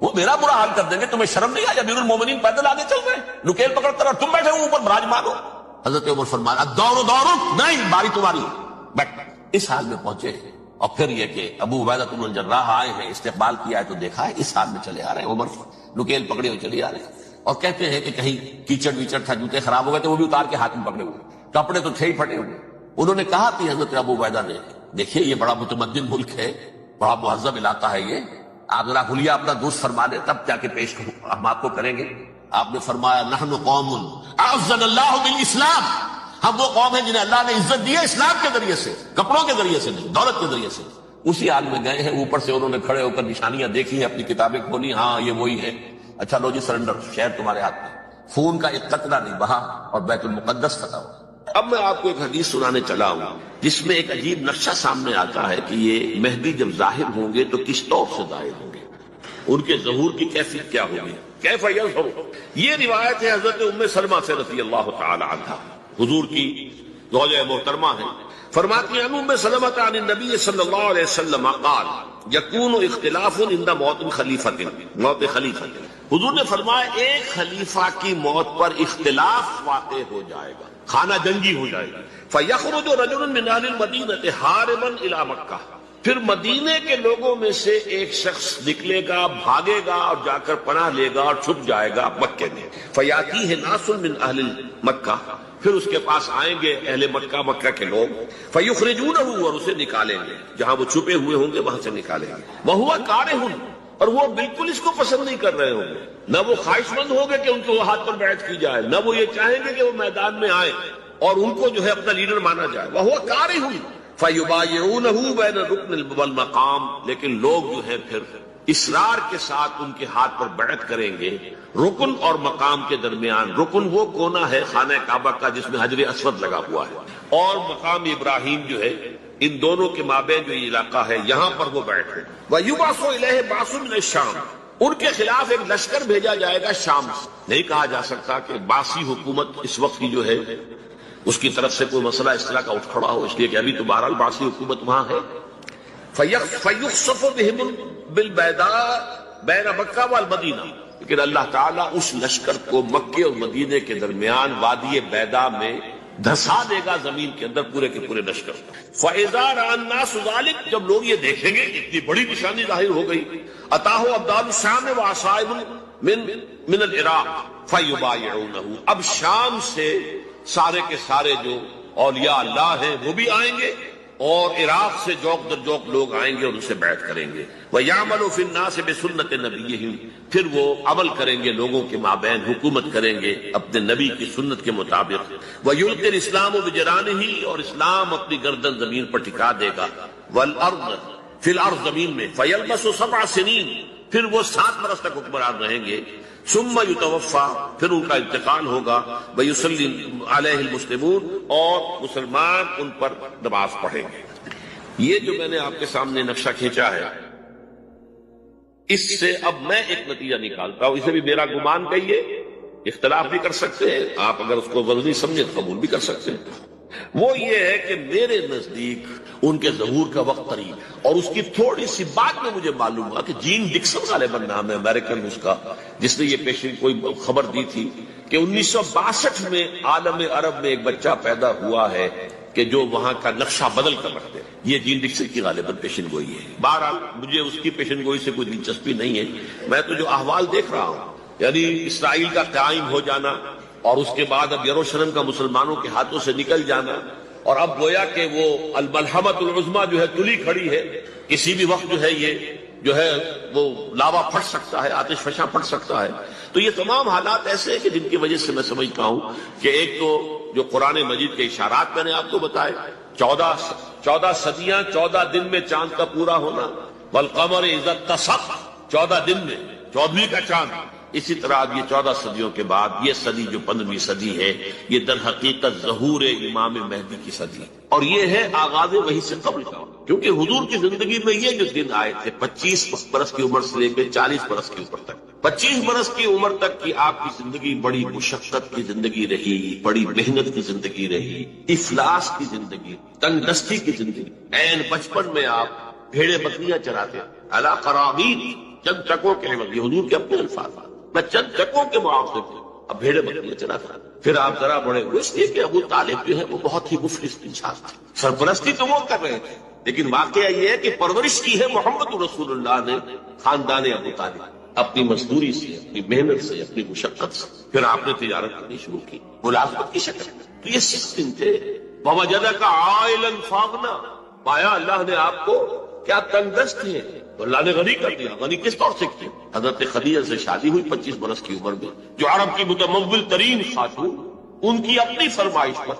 وہ میرا برا حال کر دیں گے، تمہیں شرم نہیں آئی، امیر المومنین پیدل آگے چل رہے ہیں نکیل پکڑ کر، اور تم بیٹھے ہو اوپر براجمان ہو۔ حضرت عمر فرمایا دورو دورو، نہیں باری تمہاری، بیٹھ۔ اس حال میں پہنچے، اور پھر یہ کہ ابو عبیدہ بن الجراح آئے ہیں، استقبال کیا ہے تو دیکھا ہے اس حال میں چلے آ رہے ہیں، عمر نکیل پکڑے ہوئے چلے آ رہے ہیں، اور کہتے ہیں کہ کہیں کیچڑ ویچڑ تھا، جوتے خراب ہو گئے تو وہ بھی اتار کے ہاتھ میں پکڑے ہوئے، کپڑے تو تھے ہی پھٹے ہوئے۔ انہوں نے کہا کہ حضرت ابو عبیدہ نے، دیکھیے یہ بڑا متمدن ملک ہے، بڑا مہذب علاقہ ہے یہ، آپ ذرا حلیہ اپنا دوست فرما دیں تب جا کے پیش ہم آپ کو کریں گے۔ آپ نے فرمایا نحن قوم اعزنا اللہ بالاسلام، ہم وہ قوم ہیں جنہیں اللہ نے عزت دی ہے اسلام کے ذریعے سے، کپڑوں کے ذریعے سے نہیں، دولت کے ذریعے سے۔ اسی حال میں گئے ہیں، اوپر سے انہوں نے کھڑے ہو کر نشانیاں دیکھی ہیں، اپنی کتابیں کھولی، ہاں یہ وہی ہے، اچھا لو جی سرنڈر، شہر تمہارے ہاتھ میں، خون کا ایک قطرہ نہیں بہا، اور بیت المقدس فتح ہوا۔ اب میں آپ کو ایک حدیث سنانے چلا ہوں جس میں ایک عجیب نقشہ سامنے آتا ہے کہ یہ مہدی جب ظاہر ہوں گے تو کس طور سے ظاہر ہوں گے، ان کے ظہور کی کیفیت کیا ہوگی، کیف یظہر۔ یہ روایت ہے حضرت ام سلمہ سے رضی اللہ تعالی عنہا، حضور کی زوجہ محترمہ ہیں، فرماتی ہیں ام سلمہ عن النبی صلی اللہ علیہ وسلم قال یکون اختلاف عند موت خلیفۃ، موت خلیفہ، حضور نے فرمایا ایک خلیفہ کی موت پر اختلاف واقع ہو جائے گا، خانہ جنگی ہو جائے گی، فیخرج رجل من اہل المدینہ حاربا الی مکہ، پھر مدینے کے لوگوں میں سے ایک شخص نکلے گا، بھاگے گا اور جا کر پناہ لے گا اور چھپ جائے گا مکے میں. فیاتیہ ناس من اہل مکہ، پھر اس کے پاس آئیں گے اہل مکہ، مکہ کے لوگ، فیخرجونہ، اور اسے نکالیں گے، جہاں وہ چھپے ہوئے ہوں گے وہاں سے نکالیں گے. وہو کارہ، اور وہ بالکل اس کو پسند نہیں کر رہے ہوں گے، نہ وہ خواہش مند ہوں گے کہ ان کے ہاتھ پر بیعت کی جائے، نہ وہ یہ چاہیں گے کہ وہ میدان میں آئیں اور ان کو جو ہے اپنا لیڈر مانا جائے. وہو کارہ فیبایعونہ بین الرکن والمقام، لیکن لوگ جو ہے پھر اصرار کے ساتھ ان کے ہاتھ پر بیعت کریں گے رکن اور مقام کے درمیان. رکن وہ کونا ہے خانہ کعبہ کا جس میں حجر اسود لگا ہوا ہے، اور مقام ابراہیم جو ہے، ان دونوں کے مابین جو یہ علاقہ ہے یہاں پر وہ بیٹھ ہے. وَيُبْعَثُ إِلَيْهِ بَعْثٌ مِنَ الشَّامِ، ان کے خلاف ایک لشکر بھیجا جائے گا شام سے. نہیں کہا جا سکتا کہ باسی حکومت اس وقت کی جو ہے اس کی طرف سے کوئی مسئلہ اس طرح کا اٹھ کھڑا ہو، اس لیے کہ ابھی تو بہرحال باسی حکومت وہاں ہے. فَيُخْصَفُ بِهِمْ بِالْبَيْضَاءِ بَيْنَ مَكَّةَ وَالْمَدِينَةِ، لیکن اللہ تعالیٰ اس لشکر کو مکے اور مدینے کے درمیان وادی بیضاء میں دھسا دے گا زمین کے اندر پورے کے پورے لشکر. فَإِذَا رَأَى النَّاسُ ذَلِكَ، جب لوگ یہ دیکھیں گے اتنی بڑی نشانی ظاہر ہو گئی، أَتَاهُ أَبْدَالُ الشَّامِ وَعَصَائِبٌ مِنَ الْعِرَاقِ فَيُبَايِعُونَهُ، اب شام سے سارے کے سارے جو اولیاء اللہ ہیں وہ بھی آئیں گے، اور عراق سے جوق در جوق لوگ آئیں گے اور ان سے بیعت کریں گے. وَيَعْمَلُ فِي النَّاسِ بِسُنَّةِ نَبِيِّهِمْ، پھر وہ عمل کریں گے لوگوں کے مابین، حکومت کریں گے اپنے نبی کی سنت کے مطابق. وَيُلْقِي الْإِسْلَامُ بِجَرَانِهِ، اور اسلام اپنی گردن زمین پر ٹکا دے گا. وَالْأَرْضِ، فی الارض، زمین میں. فَيَلْبَسُ 7 سنین، پھر وہ 7 برس تک حکمران رہیں گے. ثم یتوفا، پھر ان کا انتقال ہوگا. ویصلی علیہ المسلمون، اور مسلمان ان پر نماز پڑھیں گے. یہ جو میں نے آپ کے سامنے نقشہ کھینچا ہے، اس سے اب میں ایک نتیجہ نکالتا ہوں. اسے بھی میرا گمان کہیے، اختلاف بھی کر سکتے ہیں آپ، اگر اس کو وزنی سمجھے قبول بھی کر سکتے ہیں. وہ یہ ہے کہ میرے نزدیک ان کے ظہور کا وقت قریب، اور اس کی تھوڑی سی بات میں مجھے معلوم ہوا کہ جین ڈکسن غالباً نام ہے امریکن اس کا، جس نے یہ پیشن کوئی خبر دی تھی کہ 1962 میں عالم عرب میں ایک بچہ پیدا ہوا ہے کہ جو وہاں کا نقشہ بدل کر رکھ دے. یہ جین ڈکسن کی غالباً پیشن گوئی ہے. بہرحال مجھے اس کی پیشن گوئی سے کوئی دلچسپی نہیں ہے. میں تو جو احوال دیکھ رہا ہوں، یعنی اسرائیل کا قائم ہو جانا، اور اس کے بعد اب یروشلم کا مسلمانوں کے ہاتھوں سے نکل جانا، اور اب گویا کہ وہ الملحمۃ العظمیٰ جو ہے تلی کھڑی ہے، کسی بھی وقت جو ہے یہ جو ہے وہ لاوا پھٹ سکتا ہے، آتش فشاں پھٹ سکتا ہے. تو یہ تمام حالات ایسے ہیں کہ جن کی وجہ سے میں سمجھتا ہوں کہ ایک تو جو قرآن مجید کے اشارات میں نے آپ کو بتائے، 14 صدیاں، 14 دن میں چاند کا پورا ہونا، والقمر اذا اتسق، 14 دن میں 14ویں کا چاند. اسی طرح اب یہ 14 صدیوں کے بعد یہ صدی جو 15ویں صدی ہے، یہ در حقیقت ظہور امام مہدی کی صدی، اور یہ ہے آغاز وحی سے قبل کا. کیونکہ حضور کی زندگی میں یہ جو دن آئے تھے 25 برس کی عمر سے لے کے 40 برس کی عمر تک، 25 برس کی عمر تک کی آپ کی زندگی بڑی مشقت کی زندگی رہی، بڑی محنت کی زندگی رہی، افلاس کی زندگی، تنگ دستی کی زندگی. عین بچپن میں آپ بھیڑے بکریاں چراتے، علی قرابین، چند چکوں کے عوض، یہ حضور کے اپنے الفاظ، میں چند چکوں کے معاوضے پہ اب بھیڑے بکریاں چراتا. پھر آپ ذرا بڑے ہوئے، اس لیے کہ ابو طالب جو ہے وہ بہت ہی مفلس انسان تھے. سرپرستی تو وہ کر رہے تھے، لیکن واقعہ یہ ہے کہ پرورش کی ہے محمد رسول اللہ نے خاندان ابو طالب، اپنی مزدوری سے، اپنی محنت سے، اپنی مشقت سے. پھر آپ نے تجارت کرنی شروع کی ملازمت کی شکل میں. تو یہ 6 دن تھے. وَوَجَدَكَ عَائِلًا فَأَغْنَىٰ، پایا اللہ نے آپ کو کیا تنگ دست ہیں، تو اللہ نے غنی کر دیا. غنی کس طور سے کیا؟ حضرت خدیجہ سے شادی ہوئی 25 برس کی عمر میں، جو عرب کی متمول ترین خاتون، ان کی اپنی فرمائش پر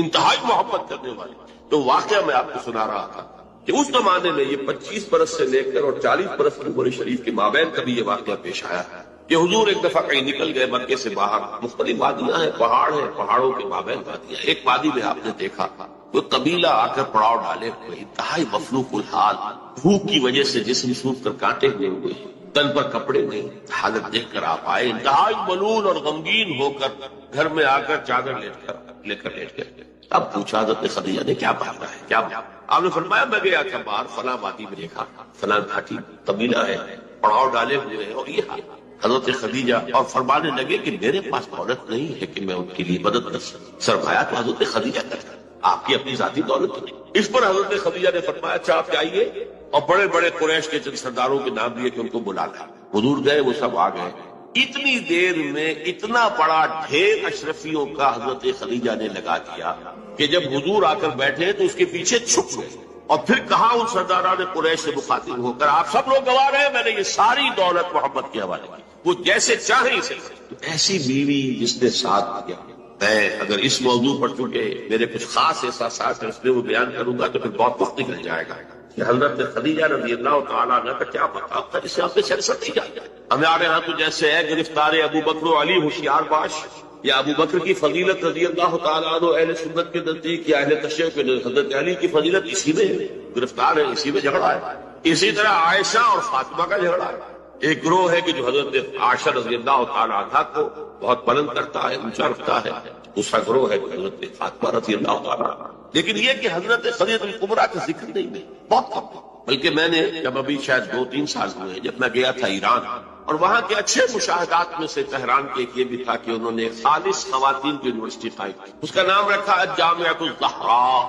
انتہائی محبت کرنے والی. تو واقعہ میں آپ کو سنا رہا تھا کہ اس زمانے میں یہ 25 برس سے لے کر اور 40 برس کی عمر شریف کے مابین کبھی یہ واقعہ پیش آیا کہ حضور ایک دفعہ کہیں نکل گئے مکے سے باہر. مختلف وادیاں ہیں، پہاڑ ہیں، پہاڑوں کے مابین وادیاں. ایک وادی میں آپ نے دیکھا وہ قبیلہ آ کر پڑاؤ ڈالے ہوئے، انتہائی مفلوق الحال، بھوک کی وجہ سے جسم سوکھ کر کانٹے ہوئے ہوئے، تن پر کپڑے نہیں. حالت دیکھ کر آپ آئے انتہائی ملول اور غمگین ہو کر، گھر میں آ کر چادر لے کر لیٹ گئے. اب پوچھا حضرت خدیجہ نے کیا بات ہے، کیا بات؟ آپ نے فرمایا میں گیا تھا باہر، فلاں وادی میں دیکھا، فلاں گھاٹی قبیلہ ہے، پڑاؤ ڈالے ہوئے ہیں، اور یہ حال. حضرت خدیجہ اور فرمانے لگے کہ میرے پاس دولت نہیں ہے کہ میں ان کے لیے مدد کر سکوں. سرمایہ تو حضرت خدیجہ کرتا. آپ کی اپنی ذاتی دولت نہیں۔ اس پر حضرت خدیجہ نے فرمایا اچھا آپ جائیے اور بڑے بڑے قریش کے چند سرداروں کے نام دیے کہ ان کو بلا لیں۔ حضور گئے، وہ سب آ گئے۔ اتنی دیر میں اتنا بڑا ڈھیر اشرفیوں کا حضرت خدیجہ نے لگا دیا کہ جب حضور آ کر بیٹھے تو اس کے پیچھے چھپ گئے، اور پھر کہا ان سرداران قریش سے مخاطب ہو کر آپ سب لوگ گواہ ہیں میں نے یہ ساری دولت محمد کے حوالے کی، وہ جیسے چاہیں اسے۔ تو ایسی بیوی جس نے ساتھ دیا، میں اگر اس موضوع پر چونکہ میرے کچھ خاص احساسات ہیں اس میں وہ بیان کروں گا تو پھر بہت وقت نکل جائے گا کہ حضرت خدیجہ رضی اللہ تعالیٰ عنہ کا کیا پتا ہوتا ہے، اسے آپ نے سیاست نہیں جانا۔ ہمارے ہاں تو جیسے ہے گرفتار ابو بکر و علی ہوشیار باش، یا ابو بکر کی فضیلت رضی اللہ تعالیٰ عنہ اہل سنت کے نزدیک یا اہل تشیع کے حضرت علی کی فضیلت اسی میں ہے، گرفتار ہے، اسی میں جھگڑا ہے۔ اسی طرح عائشہ اور فاطمہ کا جھگڑا ہے۔ ایک گروہ ہے کہ جو حضرت عائشہ رضی اللہ تعالیٰ عنہ کو بہت بلند کرتا ہے، اونچا رکھتا ہے، دوسرا گروہ ہے کہ حضرت فاطمہ رضی اللہ تعالیٰ عنہ۔ لیکن یہ کہ حضرت خدیجہ الکبریٰ کا ذکر نہیں ہے، بہت کم۔ بلکہ میں نے جب ابھی شاید 2-3 سال ہوئے جب میں گیا تھا ایران، اور وہاں کے اچھے مشاہدات میں سے تہران کے ایک یہ بھی تھا کہ انہوں نے خالص خواتین کی یونیورسٹی قائم کی، اس کا نام رکھا جامعۃ الزہراء،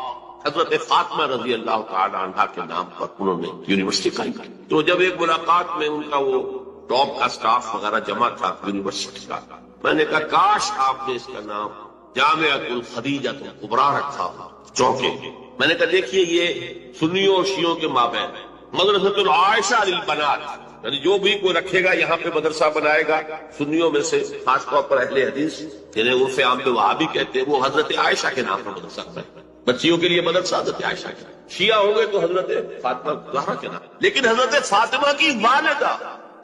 حضرت فاطمہ رضی اللہ تعالی عنہا کے نام پر انہوں نے یونیورسٹی قائم کی۔ تو جب ایک ملاقات میں ان کا وہ ٹاپ کا سٹاف وغیرہ جمع تھا یونیورسٹی کا، میں نے کہا کاش آپ نے اس کا نام جامعۃ الخدیجہ الکبریٰ رکھا ہو چونکہ میں نے کہا دیکھیے یہ سنیوں اور شیعوں کے مابین مدرسۃ العائشہ للبنات، یعنی جو بھی کوئی رکھے گا یہاں پہ مدرسہ بنائے گا سنیوں میں سے خاص طور پر اہل حدیث جنہیں عرف عام میں وہابی کہتے ہیں، وہ حضرت عائشہ کے نام پر مدرسہ بنائے، بچیوں کے لیے مدرسہ حضرت عائشہ کے، شیعہ ہوں گے تو حضرت فاطمہ زہرا کے نام، لیکن حضرت فاطمہ کی والدہ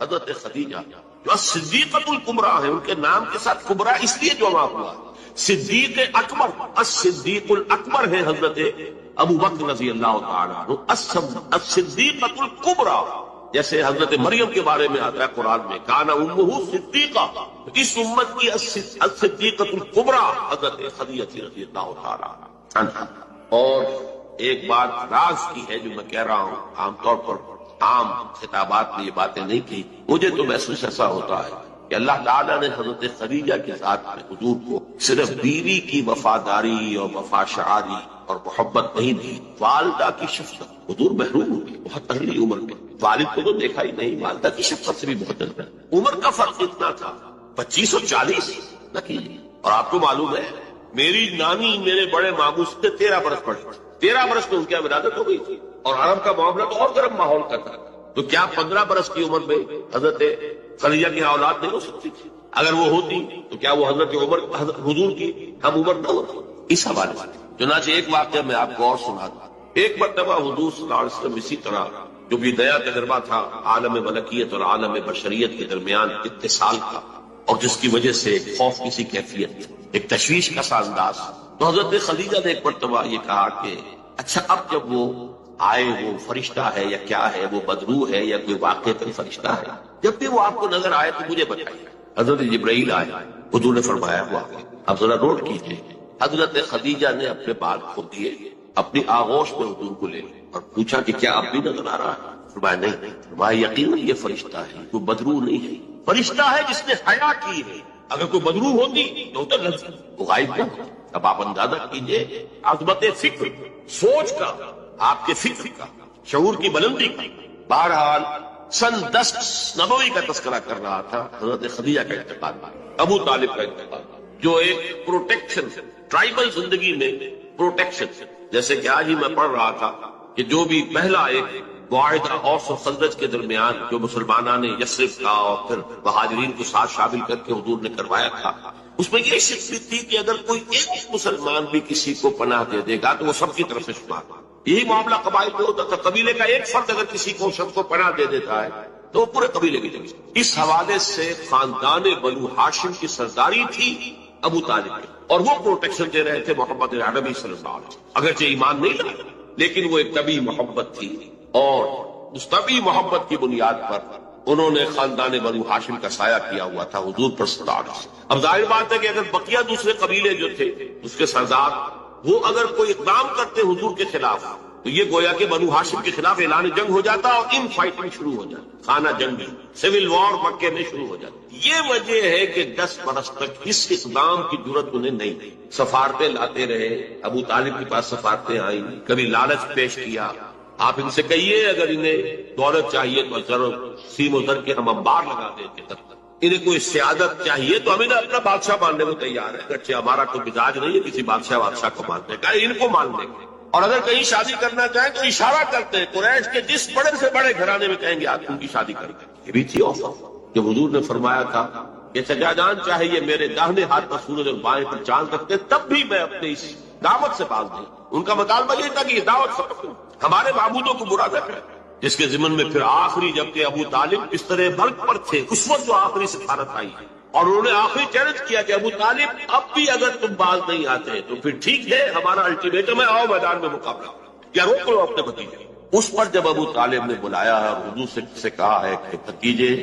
حضرت خدیجہ جو صدیقۃ الکبریٰ ہے ان کے نام کے ساتھ کبریٰ اس لیے جمع ہوا، صدیق اکبر الصدیق الاکبر ہے حضرت ابو بکر رضی اللہ تعالیٰ عنہ، الصدیقۃ الکبریٰ جیسے حضرت مریم کے بارے میں آتا ہے قرآن میں کانا امہ صدیقہ، اس امت کی الصدیقۃ الکبریٰ حضرت خدیجہ رضی اللہ تعالیٰ عنہ۔ اور ایک بات راز کی ہے جو میں کہہ رہا ہوں، عام طور پر عام خطابات میں یہ باتیں نہیں کی، مجھے تو محسوس ایسا ہوتا ہے کہ اللہ تعالیٰ نے حضرت خدیجہ کے ساتھ میں حضور کو صرف بیوی کی وفاداری اور وفا شعاری اور محبت نہیں دی، والدہ کی شفقت۔ حضور محروم ہوئے بہت تنگی عمر میں، والد کو تو دیکھا ہی نہیں، والدہ کی شفقت سے بھی بہت ڈرتا۔ عمر کا فرق اتنا تھا 25 اور 40 نہ کیجیے، اور آپ کو معلوم ہے میری نانی میرے بڑے ماموں سے 13 برس پڑے، 13 برس میں ان کی ولادت ہو گئی تھی، اور عرب کا معاملہ تو اور گرم ماحول کا تھا، تو کیا 15 برس کی عمر میں حضرت خدیجہ کی اولاد نہیں ہو سکتی تھی؟ اگر وہ ہوتی تو کیا وہ حضرت عمر حضور کی ہم عمر نہ ہوتی؟ اس حوالے سے چنانچہ ایک واقعہ میں آپ کو اور سنا دوں۔ ایک مرتبہ حضور صلی اللہ علیہ وسلم اسی طرح جو بھی نیا تجربہ تھا عالم ملکیت اور عالم بشریت کے درمیان اتصال کا، اور جس کی وجہ سے ایک خوف کی سی کیفیت، ایک تشویش کا سا انداز، تو حضرت خدیجہ نے ایک مرتبہ یہ کہا کہ اچھا اب جب وہ آئے وہ فرشتہ ہے یا کیا ہے، وہ بدرو ہے یا کوئی واقعی فرشتہ ہے، جب بھی وہ آپ کو نظر آئے تو مجھے بتائیے۔ حضرت جبرائیل آئے، حضور نے فرمایا وہ آگے، اب ذرا نوٹ کیجیے۔ حضرت خدیجہ نے اپنے بال کھول دیے، اپنی آغوش میں حضور کو لے اور پوچھا کہ کیا اب بھی نظر آ رہا ہے؟ فرمایا نہیں، فرمایا یقیناً یہ فرشتہ ہے، کوئی بدرو نہیں ہے، فرشتہ ہے جس نے حیا کی ہے، اگر کوئی بدرو ہوتی تو وہ غائب نہ ہوتا۔ اب آپ اندازہ کیجیے عظمت فکر، سوچ کا، آپ کے فکر کا، شعور کی بلندی کا۔ بہرحال سن 10 نبوی کا تذکرہ کر رہا تھا، حضرت خدیجہ کا انتقال، ابو طالب کا انتقال، جو ایک پروٹیکشن، ٹرائبل زندگی میں پروٹیکشن، جیسے کہ آج ہی میں پڑھ رہا تھا کہ جو بھی پہلا ایک معاہدہ اوس و خزرج کے درمیان جو مسلمانوں نے یثرب کا اور پھر مہاجرین کو ساتھ شامل کر کے حضور نے کروایا تھا، اس میں یہ شرط بھی تھی کہ اگر کوئی ایک مسلمان بھی کسی کو پناہ دے دے گا تو وہ سب کی طرف سے شمار۔ یہی معاملہ قبائل میں ہوتا تھا، قبیلے کا ایک فرد اگر کسی کو شخص کو پناہ دے دیتا ہے تو وہ پورے قبیلے کی جگہ۔ اس حوالے سے خاندان بنو ہاشم کی سرداری تھی ابو طالب کی، اور وہ پروٹیکشن دے رہے تھے محمد عربی صلی اللہ علیہ وسلم، اگرچہ ایمان نہیں لائے لیکن وہ ایک طبی محبت تھی، اور اس طبی محبت کی بنیاد پر انہوں نے خاندان بنو ہاشم کا سایہ کیا ہوا تھا حضور پر صلی اللہ علیہ وسلم۔ اب ظاہر بات ہے کہ اگر بقیہ دوسرے قبیلے جو تھے اس کے سردار وہ اگر کوئی اقدام کرتے حضور کے خلاف تو یہ گویا کہ بنو ہاشم کے خلاف اعلان جنگ ہو جاتا اور ان فائٹنگ شروع ہو جاتی، خانہ جنگی، سول وار مکے میں شروع ہو جاتی۔ یہ وجہ ہے کہ 10 برس تک اس اقدام کی ضرورت انہیں نہیں تھی۔ سفارتیں لاتے رہے، ابو طالب کے پاس سفارتیں آئیں، کبھی لالچ پیش کیا، آپ ان سے کہیے اگر انہیں دولت چاہیے تو ضرور سیم و زر کے ہم انبار لگا دیتے تک، انہیں کوئی سیادت چاہیے تو ہم انہیں اپنا بادشاہ ماننے کو تیار ہے، اگرچہ ہمارا کوئی مزاج نہیں ہے کسی بادشاہ کو ماننے کا، ان کو ماننے کا۔ اور اگر کہیں شادی کرنا چاہیں تو اشارہ کرتے ہیں قریش کے جس بڑے سے بڑے گھرانے میں کہیں گے آپ ان کی شادی کریں۔ یہ بھی تھی آفر جو حضور نے فرمایا تھا کہ چچا جان چاہے یہ میرے داہنے ہاتھ پر سورج اور بائیں پر چاند رکھتے تب بھی میں اپنے اس دعوت سے باز نہیں۔ ان کا مطالبہ یہ تھا کہ یہ دعوت سب ہمارے معبودوں کو برا نہ کرے، جس کے ضمن میں پھر آخری جبکہ ابو طالب بستر مرگ پر تھے اس وقت جو آخری سفارت آئی ہے، اور انہوں نے آخری چیلنج کیا کہ ابو طالب اب بھی اگر تم باز نہیں آتے تو پھر ٹھیک ہے، ہمارا الٹیمیٹم ہے، آؤ میدان میں مقابلہ یا روک لو اپنے بھتیجے۔ اس پر جب ابو طالب نے بلایا ہے اور حضور سے کہا ہے کہ بھتیجے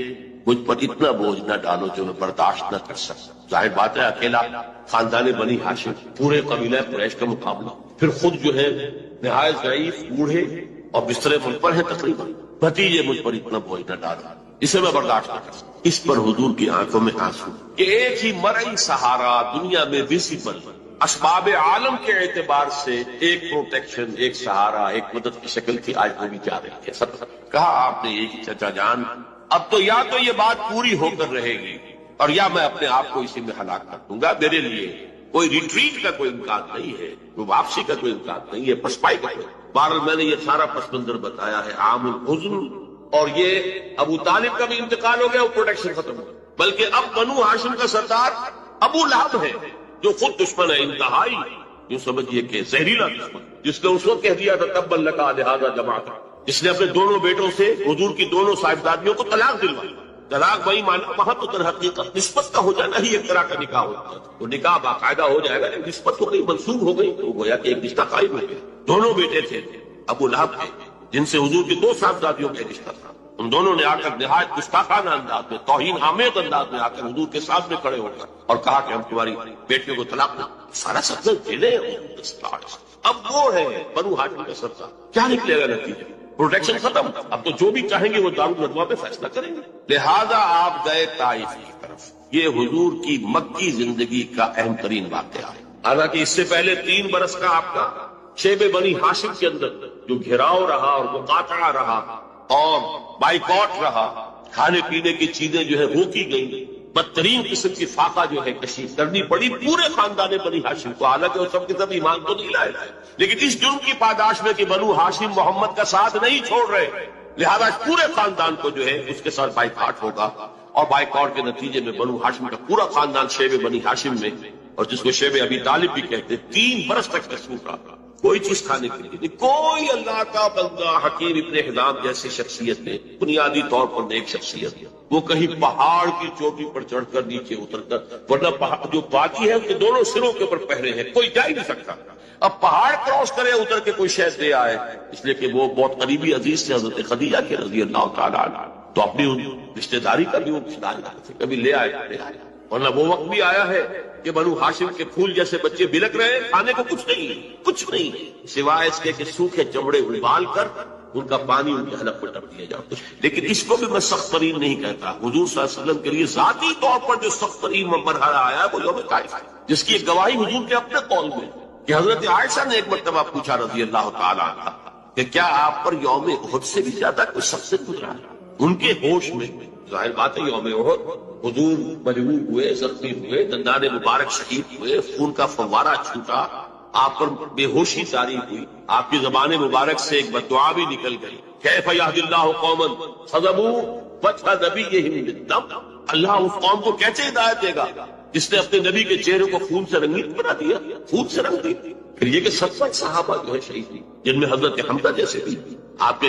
مجھ پر اتنا بوجھ نہ ڈالو جو میں برداشت نہ کر سکتا، ظاہر بات ہے اکیلا خاندان بنی ہاشم پورے قبیلہ قریش کا مقابلہ، پھر خود جو ہے نہایت ضعیف بوڑھے اور بستر ملک پر ہے تقریباً، بھتیجے مجھ پر اتنا بوجھ نہ ڈالو، اسے میں برداشت نہ کر سکتا۔ اس پر حضور کی آنکھوں میں آنسو کہ ایک ہی مرئی سہارا دنیا میں ویزیبل اسباب عالم کے اعتبار سے ایک پروٹیکشن، ایک سہارا، ایک مدد کی شکل تھی، آج وہ بھی جا رہی ہے۔ سب کہا آپ نے یہ کہ چچا جان اب تو یا تو یہ بات پوری ہو کر رہے گی اور یا میں اپنے آپ کو اسی میں ہلاک کر دوں گا، میرے لیے کوئی ریٹریٹ کا کوئی امکان نہیں ہے، کوئی واپسی کا کوئی امکان نہیں ہے، پسپائی کا کوئی۔ بہرحال میں نے یہ سارا پس منظر بتایا ہے عام الحزن، اور یہ ابو طالب کا بھی انتقال ہو گیا، وہ پروٹیکشن ختم ہو گیا، بلکہ اب بنو ہاشم کا سردار ابو لہب ہے جو خود دشمن ہے انتہائی، یوں سمجھیے کہ زہریلا دشمن، جس نے اس وقت کہہ دیا تھا تب لکا لہذا جماعت، جس نے اپنے دونوں بیٹوں سے حضور کی دونوں صاحبزادیوں کو طلاق دلوائی۔ طلاق وہی مانا وہاں تو در حقیقت نسبت کا ہو جانا ہی ایک طرح کا نکاح ہوتا ہے، وہ نکاح باقاعدہ ہو جائے گا، نسبت ہو گئی، منسوخ ہو گئی تو گویا کہ ایک رشتہ قائم ہو گیا۔ دونوں بیٹے تھے ابو لہب تھے جن سے حضور کی 2 صاحبزادیوں کا رشتہ تھا، ان دونوں نے آ کر نہایت گستاخانہ انداز میں، توہین آمیز انداز میں آ کر حضور کے سامنے کھڑے ہو کر اور کہا کہ ہم تمہاری بیٹیوں کو طلاق دیں۔ سارا سبز چلے اب وہ ہے بنو ہاشم کا سردار، کیا نکلے گا نتیجہ؟ پروٹیکشن ختم، اب تو جو بھی چاہیں گے وہ دارالندوا پہ فیصلہ کریں گے۔ لہذا آپ گئے طائف کی طرف۔ یہ حضور کی مکی زندگی کا اہم ترین واقعہ ہے، حالانکہ اس سے پہلے 3 برس کا آپ کا شیب بنی ہاشم کے اندر جو گھیراؤ رہا اور مقاطعہ رہا اور بائیکاٹ رہا، کھانے پینے کی چیزیں جو ہے روکی گئی، بدترین قسم کی فاقہ جو ہے کشی کرنی پڑی پورے خاندان بنی ہاشم کو، حالانکہ وہ سب کے سب ایمان تو نہیں لائے، لیکن اس جرم کی پاداش میں کہ بنو ہاشم محمد کا ساتھ نہیں چھوڑ رہے، لہذا پورے خاندان کو جو ہے اس کے ساتھ بائیکاٹ ہوگا، اور بائیکاٹ کے نتیجے میں بنو ہاشم کا پورا خاندان شیب بنی ہاشم میں، اور جس کو شیب ابی طالب بھی کہتے ہیں، 3 برس تک مسروف رہا، کوئی چیز کھانے کے لیے نہیں، کوئی اللہ کا بندہ حکیم ابن حزام جیسی شخصیت نے، بنیادی طور پر نیک شخصیت، وہ کہیں پہاڑ کی چوٹی پر چڑھ کر نیچے اتر کر، ورنہ پہاڑ جو باقی ہے اس کے دونوں سروں کے اوپر پہرے ہیں، کوئی جا ہی نہیں سکتا، اب پہاڑ کراس کرے اتر کے کوئی شہد دے آئے، اس لیے کہ وہ بہت قریبی عزیز سے حضرت خدیجہ کے رضی اللہ تعالیٰ عنہ، تو اپنی رشتہ داری کا بھی وہ خیال کرتے تھے، کبھی لے آئے، ورنہ وہ وقت بھی آیا ہے کہ بنو ہاشم کے پھول جیسے بچے بلک رہے، کھانے کو کچھ نہیں سوائے اس کے کہ سوکھے چمڑے ابال کر ان کا پانی ان کے حلق پر ڈال دیا جاتا۔ لیکن اس کو بھی میں سخت ترین نہیں کہتا، حضور صلی اللہ علیہ وسلم کے لیے ذاتی طور پر جو سخت ترین مرحلہ آیا ہے وہ یوم طائف ہے، جس کی ایک گواہی حضور کے اپنے قول میں کہ حضرت عائشہ نے ایک مرتبہ پوچھا رضی اللہ تعالیٰ عنہ کہ کیا آپ پر یوم احد سے بھی زیادہ کوئی سخت سے گزرا ہے؟ ان کے ہوش میں ظاہر بات ہے یوم احد حضور مجروح ہوئے، زخمی ہوئے، دندان مبارک شہید ہوئے، خون کا فوارہ چھوٹا، آپ پر بے ہوشی طاری ہوئی، آپ کی زبان مبارک سے ایک بددعا بھی نکل گئی، کیف یہدی اللہ قوما صدموا وجہ نبیہم بالدم، اللہ اس قوم کو کیسے ہدایت دے گا جس نے اپنے نبی کے چہرے کو خون سے رنگیت بنا دیا، خون سے رنگ دی۔ پھر یہ کہ 70 صحابہ جو ہے شہید ہوئی، جن میں حضرت حمزہ جیسے بھی، آپ کے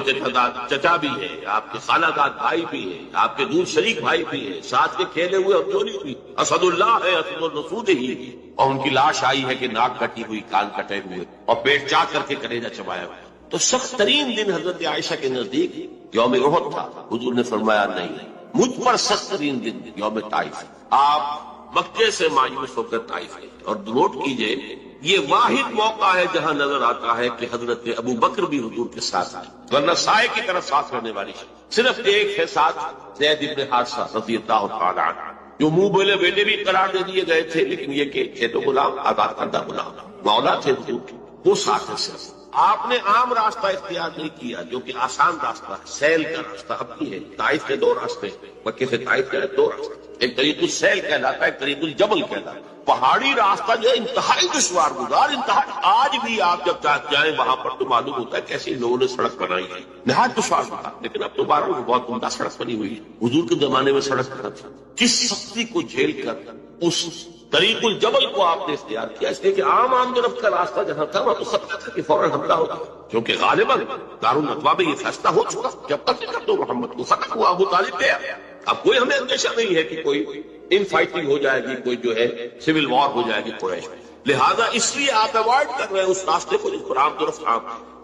چچا بھی ہے، آپ کے خالہ داد بھائی بھی ہے، آپ کے دور شریک بھائی بھی ہے، ساتھ کے کھیلے ہوئے اور چوری ہوئی، اسد اللہ ہے، اسد الرسول ہی، اور ان کی لاش آئی ہے کہ ناک کٹی ہوئی، کان کٹے ہوئے اور پیٹ چاک کر کے کلیجہ چبایا ہوا۔ تو سخت ترین دن حضرت عائشہ کے نزدیک یوم احد تھا، حضور نے فرمایا نہیں، مجھ پر سخت ترین دن یوم طائف۔ آپ مکے سے مایوس ہو کر طائف گئے، اور نوٹ کیجئے یہ واحد موقع ہے جہاں نظر آتا ہے کہ حضرت ابو بکر بھی حضور کے ساتھ آئے، ورنہ سائے کی طرح ساتھ رہنے والی صرف ایک ہے ساتھ، زید بن حارثہ رضی اللہ تعالی عنہ، جو منہ بولے بیٹے بھی قرار دے دیے گئے تھے، لیکن یہ کہ تھے تو غلام، آزاد کردہ غلام، مولا تھے حضور کے، وہ ساتھ ہے صرف۔ آپ نے عام راستہ اختیار نہیں کیا جو کہ آسان راستہ ہے، سیل کا راستہ اپنی ہے۔ طائف کے دو راستے، مکے سے طائف کے دو راستے، ایک طریق السیل کہلاتا ہے، ایک طریق الجبل کہلاتا ہے۔ پہاڑی راستہ جو ہے انتہائی دشوار گزار، انتہائی، آج بھی آپ جب جائیں وہاں پر تو معلوم ہوتا ہے کیسے لوگوں نے سڑک بنائی ہے، نہایت دشوار گزار، لیکن اب تو بارہ بہت عمدہ سڑک بنی ہوئی ہے۔ حضور کے زمانے میں سڑک کہاں تھا؟ کس سختی کو جھیل کر اس طریق الجبل کو آپ نے اختیار کیا، اس لیے کہ عام آمد و رفت کا راستہ جہاں تھا وہاں تو خطرہ تھا کہ فوراً حملہ ہوگا، کیونکہ غالباً دارالندوا میں یہ فیصلہ ہو چکا جب قتل کر دو محمد کو، ختم ہوا، ابو طالب گیا۔ اب کوئی ہمیں اندیشہ نہیں ہے کہ کوئی ان فائٹنگ ہو جائے گی، کوئی جو ہے سول وار ہو جائے گی قریش میں، لہذا اس لیے آپ اوائڈ کر رہے ہیں اس راستے کو جس پر عام طرف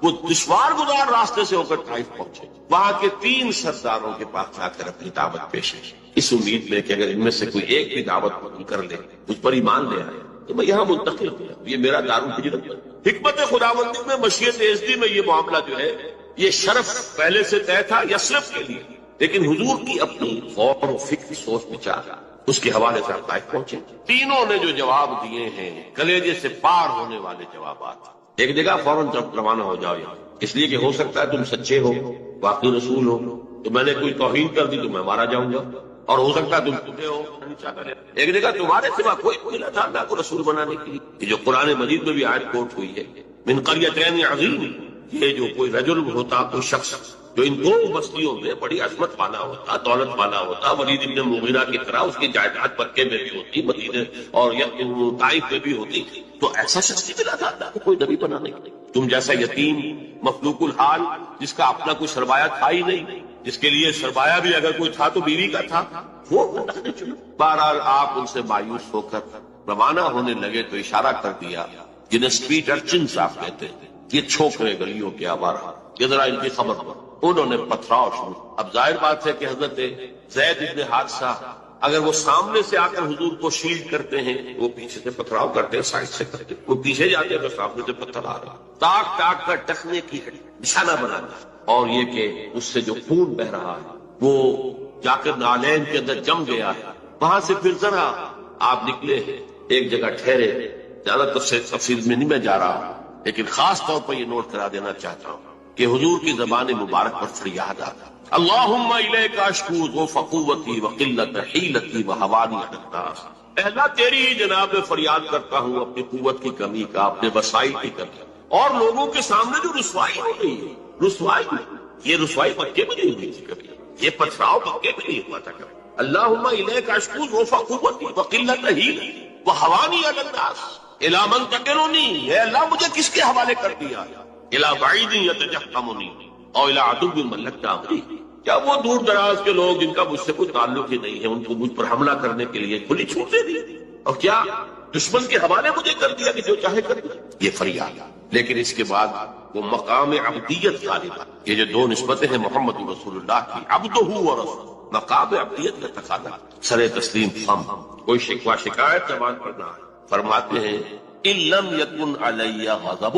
وہ دشوار گزار راستے سے ہو کر طائف پہنچے، وہاں کے 3 سرداروں کے پاس جا کر اپنی دعوت پیش کی، اس امید میں کہ اگر ان میں سے کوئی ایک بھی دعوت قبول کر لے، مجھ پر ایمان لے آئے تو میں یہاں منتقل ہوں، یہ میرا دارالہجرت ہے۔ حکمت خداوندی میں، مشیت ازدی میں یہ معاملہ جو ہے، یہ شرف پہلے سے طے تھا یثرب کے لیے، لیکن حضور کی اپنی غور و فکر، سوچ بچار، اس کے حوالے سے آپ طائف پہنچے۔ تینوں نے جو جواب دیے ہیں کلیجے سے پار ہونے والے جوابات، ایک جگہ فوراً روانہ ہو جاؤ یہاں، اس لیے کہ ہو سکتا ہے تم سچے ہو، واقعی رسول ہو، تو میں نے کوئی توہین کر دی تو میں مارا جاؤں گا، اور ہو سکتا ہے تم جھوٹے ہو۔ ایک جگہ تمہارے سوا کوئی ملا تھا اللہ کو رسول بنانے کے لیے، یہ جو قرآن مجید میں بھی آیت کوٹ ہوئی ہے، من قریتین عظیم، یہ جو کوئی رجل ہوتا، کوئی شخص جو ان 2 بستیوں میں بڑی عظمت والا ہوتا، دولت والا ہوتا، ولید بن مغیرہ کی طرح اس کی جائیداد مکے میں بھی ہوتی، مدینے اور طائف میں بھی ہوتی، تو ایسا شخص نہیں ملا تھا اللہ کو کوئی نبی بنانے کے لیے۔ تم جیسا یتیم مفلوق الحال، جس کا اپنا کوئی سرمایہ تھا ہی نہیں، جس کے لیے سرمایہ بھی اگر کوئی تھا تو بیوی کا تھا، وہ اللہ نے چنا۔ بہرحال آپ ان سے مایوس ہو کر روانہ ہونے لگے تو اشارہ کر دیا، جنہیں اسٹریٹ ارچنز آپ کہتے ہیں، یہ چھوکرے گلیوں کے آوارہ، یہ ذرا ان کی خبر پر، انہوں نے پتھراؤ شروع۔ اب ظاہر بات ہے کہ حضرت زید بن حارثہ اگر وہ سامنے سے آ کر حضور کو شیلڈ کرتے ہیں، وہ پیچھے سے پتھراؤ کرتے ہیں، سائڈ سے کرتے ہیں، وہ پیچھے جاتے ہیں تو سامنے سے پتھر آ رہا، تاک تاک کر ٹکنے کی نشانہ بنانا، اور یہ کہ اس سے جو خون بہ رہا ہے وہ جا کر نالین کے اندر جم گیا ہے۔ وہاں سے پھر ذرا آپ نکلے ہیں، ایک جگہ ٹھہرے، زیادہ تفصیل میں نہیں میں جا رہا، لیکن خاص طور پر یہ نوٹ کرا دینا چاہتا ہوں کہ حضور کی زبان مبارک پر فریاد آتا، اللہم الیک اشکو ضعف قوتی وقلت حیلتی وہوانی علی الناس، اے اللہ تیری ہی جناب میں فریاد کرتا ہوں اپنی قوت کی کمی کا، اپنے وسائل کی کمی، اور لوگوں کے سامنے جو رسوائی ہو رہی ہے، رسوائی، یہ رسوائی مکے میں نہیں ہوئی تھی کبھی، یہ پتھراؤ مکے میں نہیں ہوا تھا کبھی۔ اللہم الیک اشکو ضعف قوتی وقلت حیلتی وہوانی علی الناس، الی من تکلنی، اے اللہ مجھے کس کے حوالے کر دیا، الی بعید یتجہمنی اور الی عدو ملکت امری، کیا وہ دور دراز کے لوگ جن کا مجھ سے کوئی تعلق ہی نہیں ہے، ان کو مجھ پر حملہ کرنے کے لیے کھلی چھوٹ دے دی، اور کیا دشمن کے حوالے مجھے کر دیا کہ جو چاہے کر دیا، یہ فریاد۔ لیکن اس کے بعد وہ مقام عبدیت غالبا، یہ جو 2 نسبتیں ہیں محمد رسول اللہ کی، عبدہ و رسول، مقام عبدیت کا تقاضا، سر تسلیم خم، کوئی شکوہ شکایت زبان پر نہ آئے۔ فرماتے ہیں ان لم یکن علی غضب